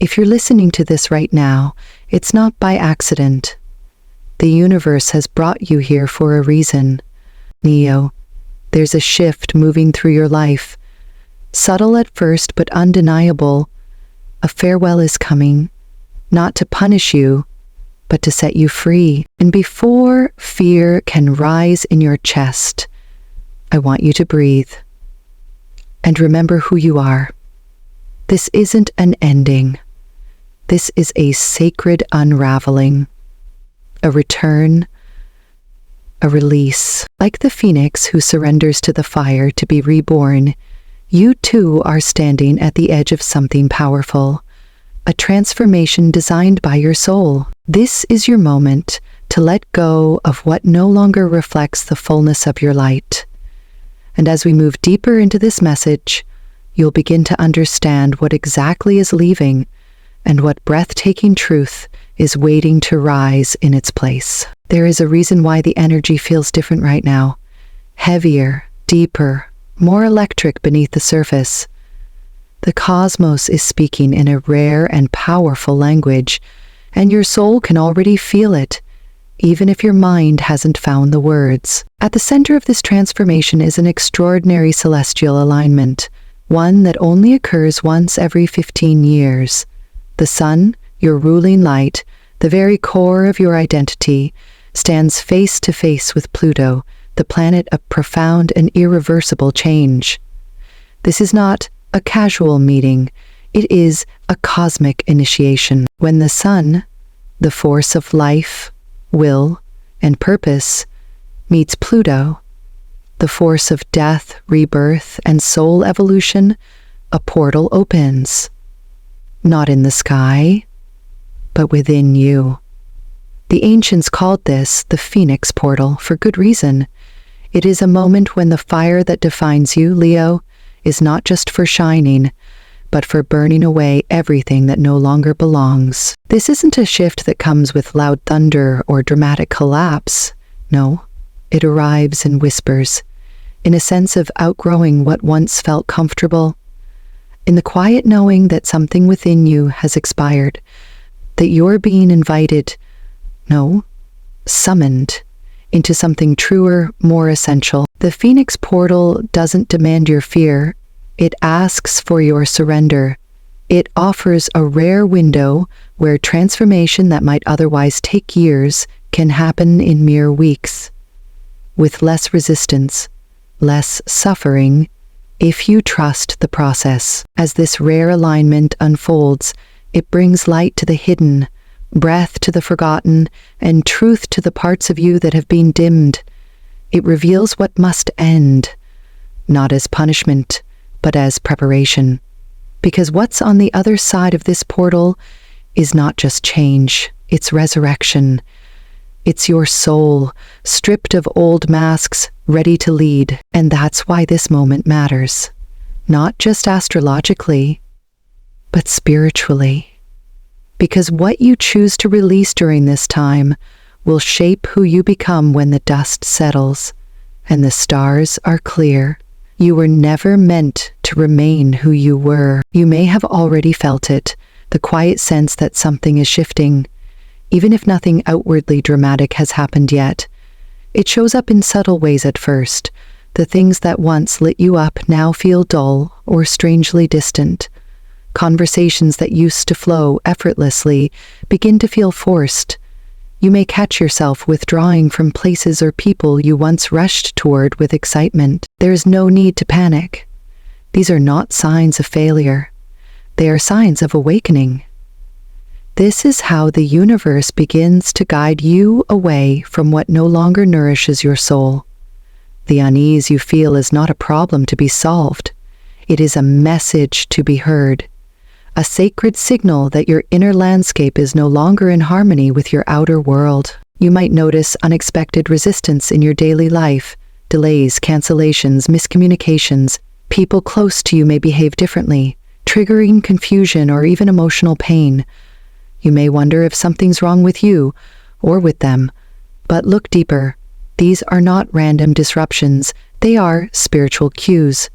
If you're listening to this right now, it's not by accident. The universe has brought you here for a reason. Leo, there's a shift moving through your life. Subtle at first, but undeniable. A farewell is coming, not to punish you, but to set you free. And before fear can rise in your chest, I want you to breathe and remember who you are. This isn't an ending. This is a sacred unraveling, a return, a release. Like the phoenix who surrenders to the fire to be reborn, you too are standing at the edge of something powerful, a transformation designed by your soul. This is your moment to let go of what no longer reflects the fullness of your light. And as we move deeper into this message, you'll begin to understand what exactly is leaving and what breathtaking truth is waiting to rise in its place. There is a reason why the energy feels different right now. Heavier, deeper, more electric beneath the surface. The cosmos is speaking in a rare and powerful language, and your soul can already feel it, even if your mind hasn't found the words. At the center of this transformation is an extraordinary celestial alignment, one that only occurs once every 15 years. The sun, your ruling light, the very core of your identity, stands face to face with Pluto, the planet of profound and irreversible change. This is not a casual meeting, it is a cosmic initiation. When the sun, the force of life, will, and purpose, meets Pluto, the force of death, rebirth, and soul evolution, a portal opens. Not in the sky, but within you. The ancients called this the Phoenix Portal for good reason. It is a moment when the fire that defines you, Leo, is not just for shining, but for burning away everything that no longer belongs. This isn't a shift that comes with loud thunder or dramatic collapse. No, it arrives in whispers, in a sense of outgrowing what once felt comfortable, in the quiet knowing that something within you has expired, that you're being invited, no, summoned, into something truer, more essential. The Phoenix Portal doesn't demand your fear, it asks for your surrender. It offers a rare window where transformation that might otherwise take years can happen in mere weeks. With less resistance, less suffering, if you trust the process. As this rare alignment unfolds, it brings light to the hidden, breath to the forgotten, and truth to the parts of you that have been dimmed. It reveals what must end, not as punishment, but as preparation. Because what's on the other side of this portal is not just change, it's resurrection. It's your soul, stripped of old masks, ready to lead. And that's why this moment matters. Not just astrologically, but spiritually. Because what you choose to release during this time will shape who you become when the dust settles and the stars are clear. You were never meant to remain who you were. You may have already felt it, the quiet sense that something is shifting. Even if nothing outwardly dramatic has happened yet, it shows up in subtle ways at first. The things that once lit you up now feel dull or strangely distant. Conversations that used to flow effortlessly begin to feel forced. You may catch yourself withdrawing from places or people you once rushed toward with excitement. There is no need to panic. These are not signs of failure. They are signs of awakening. This is how the universe begins to guide you away from what no longer nourishes your soul. The unease you feel is not a problem to be solved. It is a message to be heard. A sacred signal that your inner landscape is no longer in harmony with your outer world. You might notice unexpected resistance in your daily life, delays, cancellations, miscommunications. People close to you may behave differently, triggering confusion or even emotional pain. You may wonder if something's wrong with you or with them, but look deeper. These are not random disruptions, they are spiritual cues.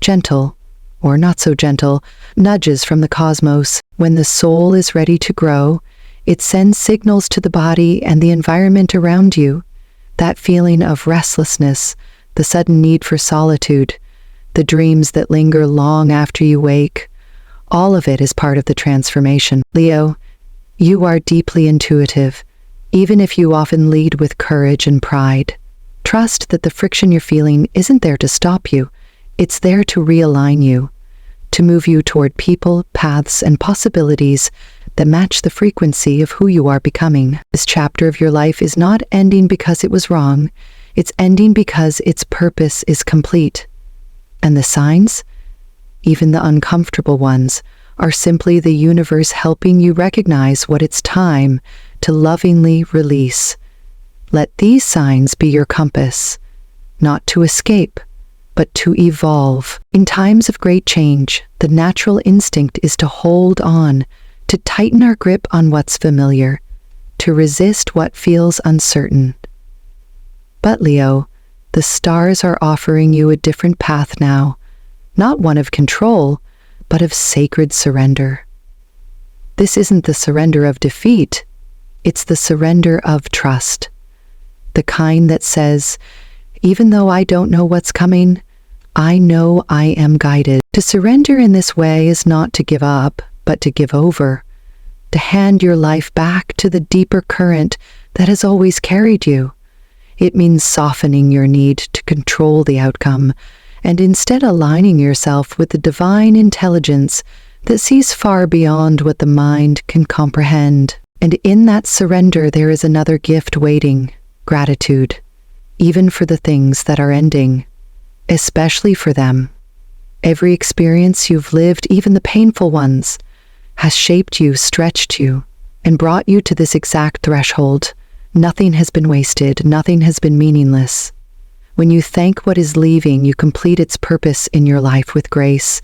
Gentle, or not so gentle, nudges from the cosmos. When the soul is ready to grow, it sends signals to the body and the environment around you. That feeling of restlessness, the sudden need for solitude, the dreams that linger long after you wake, all of it is part of the transformation. Leo, you are deeply intuitive, even if you often lead with courage and pride. Trust that the friction you're feeling isn't there to stop you. It's there to realign you, to move you toward people, paths, and possibilities that match the frequency of who you are becoming. This chapter of your life is not ending because it was wrong. It's ending because its purpose is complete. And the signs, even the uncomfortable ones, are simply the universe helping you recognize what it's time to lovingly release. Let these signs be your compass, not to escape, but to evolve. In times of great change, the natural instinct is to hold on, to tighten our grip on what's familiar, to resist what feels uncertain. But Leo, the stars are offering you a different path now, not one of control, but of sacred surrender. This isn't the surrender of defeat, it's the surrender of trust. The kind that says, even though I don't know what's coming, I know I am guided. To surrender in this way is not to give up, but to give over, to hand your life back to the deeper current that has always carried you. It means softening your need to control the outcome, and instead aligning yourself with the divine intelligence that sees far beyond what the mind can comprehend. And in that surrender there is another gift waiting, gratitude, even for the things that are ending, especially for them. Every experience you've lived, even the painful ones, has shaped you, stretched you, and brought you to this exact threshold. Nothing has been wasted, nothing has been meaningless. When you thank what is leaving, you complete its purpose in your life with grace,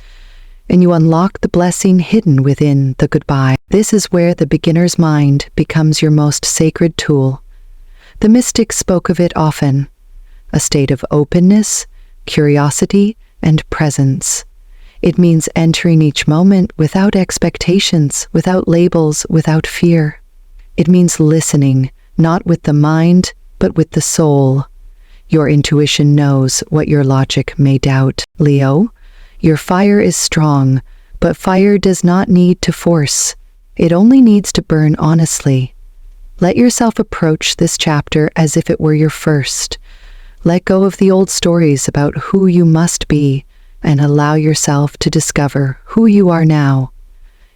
and you unlock the blessing hidden within the goodbye. This is where the beginner's mind becomes your most sacred tool. The mystics spoke of it often, a state of openness, curiosity, and presence. It means entering each moment without expectations, without labels, without fear. It means listening, not with the mind, but with the soul. Your intuition knows what your logic may doubt. Leo, your fire is strong, but fire does not need to force. It only needs to burn honestly. Let yourself approach this chapter as if it were your first. Let go of the old stories about who you must be, and allow yourself to discover who you are now.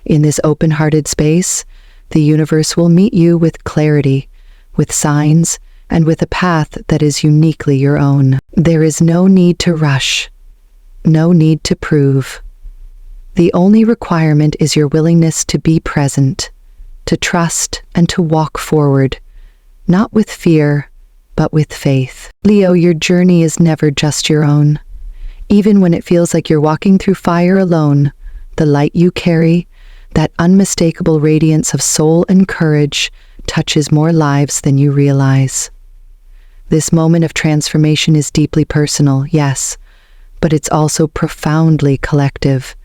In this open-hearted space, the universe will meet you with clarity, with signs, and with a path that is uniquely your own. There is no need to rush, no need to prove. The only requirement is your willingness to be present, to trust, and to walk forward, not with fear, but with faith. Leo, your journey is never just your own. Even when it feels like you're walking through fire alone, the light you carry, that unmistakable radiance of soul and courage, touches more lives than you realize. This moment of transformation is deeply personal, yes, but it's also profoundly collective.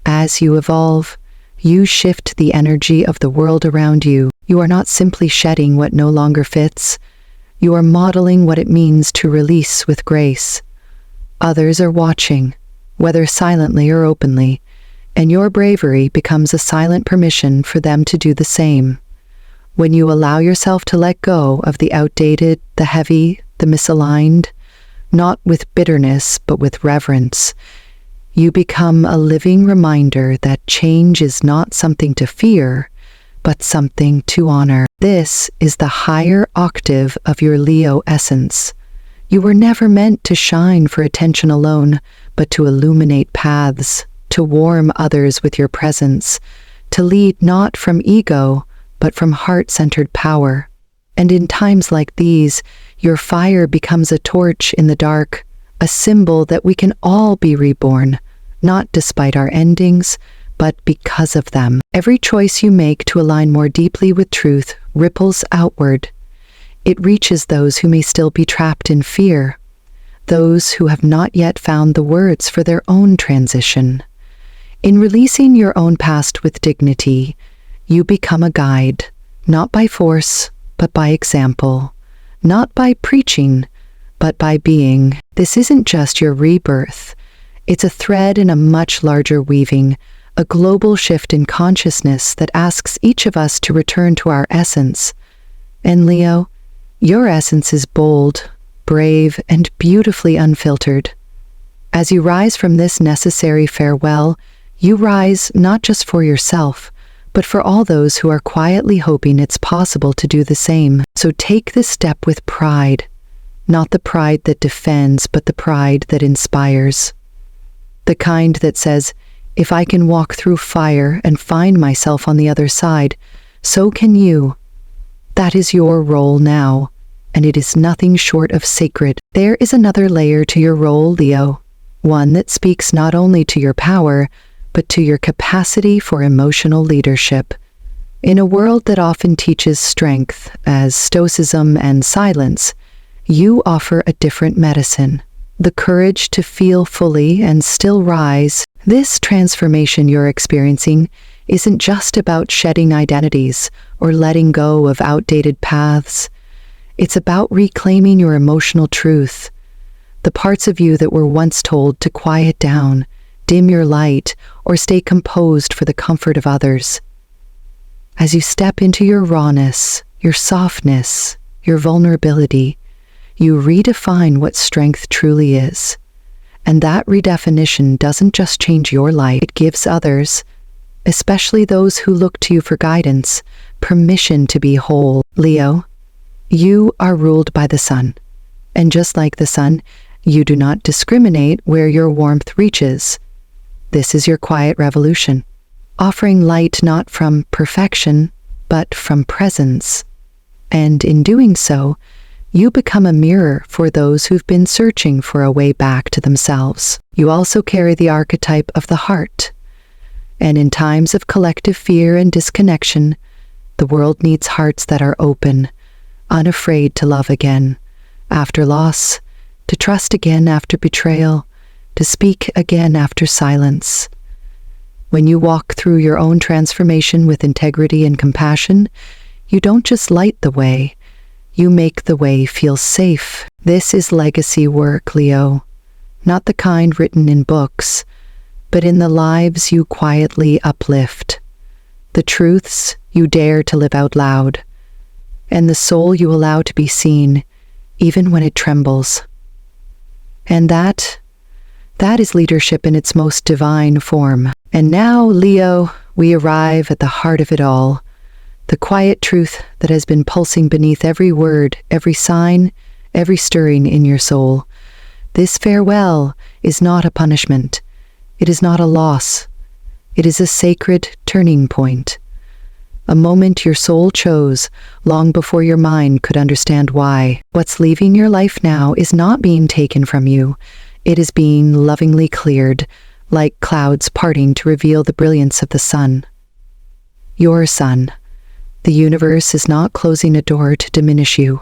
As you evolve, you shift the energy of the world around you. You are not simply shedding what no longer fits. You are modeling what it means to release with grace. Others are watching, whether silently or openly, and your bravery becomes a silent permission for them to do the same. When you allow yourself to let go of the outdated, the heavy, the misaligned, not with bitterness but with reverence, you become a living reminder that change is not something to fear, but something to honor. This is the higher octave of your Leo essence. You were never meant to shine for attention alone, but to illuminate paths, to warm others with your presence, to lead not from ego, but from heart-centered power. And in times like these, your fire becomes a torch in the dark, a symbol that we can all be reborn, not despite our endings, but because of them. Every choice you make to align more deeply with truth ripples outward. It reaches those who may still be trapped in fear, those who have not yet found the words for their own transition. In releasing your own past with dignity, you become a guide, not by force, but by example, not by preaching, but by being. This isn't just your rebirth. It's a thread in a much larger weaving, a global shift in consciousness that asks each of us to return to our essence. And Leo, your essence is bold, brave, and beautifully unfiltered. As you rise from this necessary farewell, you rise not just for yourself, but for all those who are quietly hoping it's possible to do the same. So take this step with pride, not the pride that defends, but the pride that inspires. The kind that says, if I can walk through fire and find myself on the other side, so can you. That is your role now, and it is nothing short of sacred. There is another layer to your role, Leo, one that speaks not only to your power, but to your capacity for emotional leadership. In a world that often teaches strength as stoicism and silence, you offer a different medicine, the courage to feel fully and still rise. This transformation you're experiencing isn't just about shedding identities or letting go of outdated paths. It's about reclaiming your emotional truth, the parts of you that were once told to quiet down, dim your light, or stay composed for the comfort of others. As you step into your rawness, your softness, your vulnerability, you redefine what strength truly is. And that redefinition doesn't just change your life, it gives others, especially those who look to you for guidance, permission to be whole. Leo, you are ruled by the sun. And just like the sun, you do not discriminate where your warmth reaches. This is your quiet revolution, offering light not from perfection, but from presence. And in doing so, you become a mirror for those who've been searching for a way back to themselves. You also carry the archetype of the heart. And in times of collective fear and disconnection, the world needs hearts that are open, unafraid to love again after loss, to trust again after betrayal, to speak again after silence. When you walk through your own transformation with integrity and compassion, you don't just light the way, you make the way feel safe. This is legacy work, Leo, not the kind written in books, but in the lives you quietly uplift, the truths you dare to live out loud, and the soul you allow to be seen, even when it trembles. And that is leadership in its most divine form. And now, Leo, we arrive at the heart of it all, the quiet truth that has been pulsing beneath every word, every sign, every stirring in your soul. This farewell is not a punishment. It is not a loss. It is a sacred turning point. A moment your soul chose long before your mind could understand why. What's leaving your life now is not being taken from you. It is being lovingly cleared, like clouds parting to reveal the brilliance of the sun. Your sun. The universe is not closing a door to diminish you.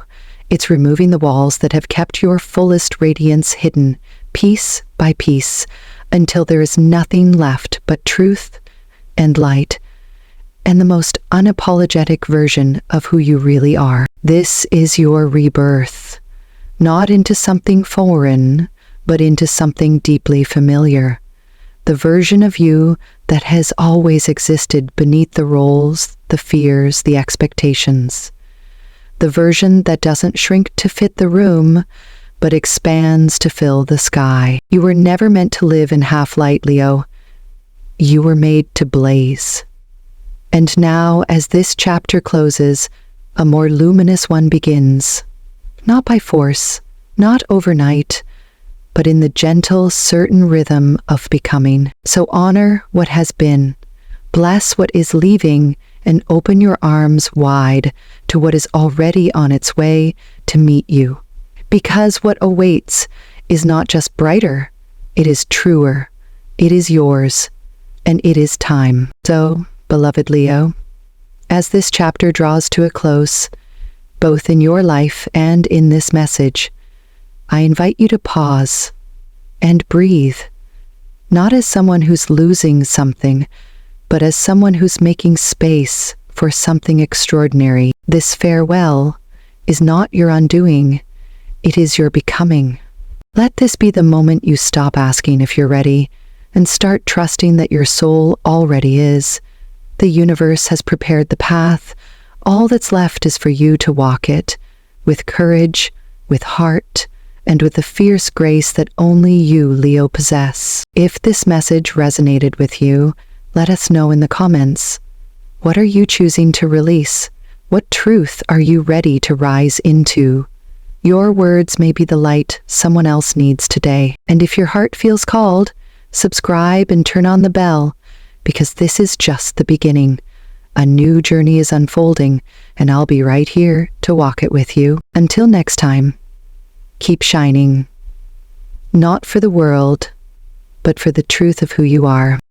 It's removing the walls that have kept your fullest radiance hidden, piece by piece, until there is nothing left but truth and light, and the most unapologetic version of who you really are. This is your rebirth, not into something foreign, but into something deeply familiar. The version of you that has always existed beneath the roles, the fears, the expectations. The version that doesn't shrink to fit the room, but expands to fill the sky. You were never meant to live in half-light, Leo. You were made to blaze. And now, as this chapter closes, a more luminous one begins. Not by force, not overnight, but in the gentle, certain rhythm of becoming. So honor what has been, bless what is leaving, and open your arms wide to what is already on its way to meet you. Because what awaits is not just brighter, it is truer, it is yours, and it is time. So, beloved Leo, as this chapter draws to a close, both in your life and in this message, I invite you to pause and breathe. not as someone who's losing something, but as someone who's making space for something extraordinary. This farewell is not your undoing, it is your becoming. Let this be the moment you stop asking if you're ready and start trusting that your soul already is. The universe has prepared the path. All that's left is for you to walk it with courage, with heart, and with the fierce grace that only you, Leo, possess. If this message resonated with you, let us know in the comments. What are you choosing to release? What truth are you ready to rise into? Your words may be the light someone else needs today. And if your heart feels called, subscribe and turn on the bell, because this is just the beginning. A new journey is unfolding, and I'll be right here to walk it with you. Until next time, keep shining. Not for the world, but for the truth of who you are.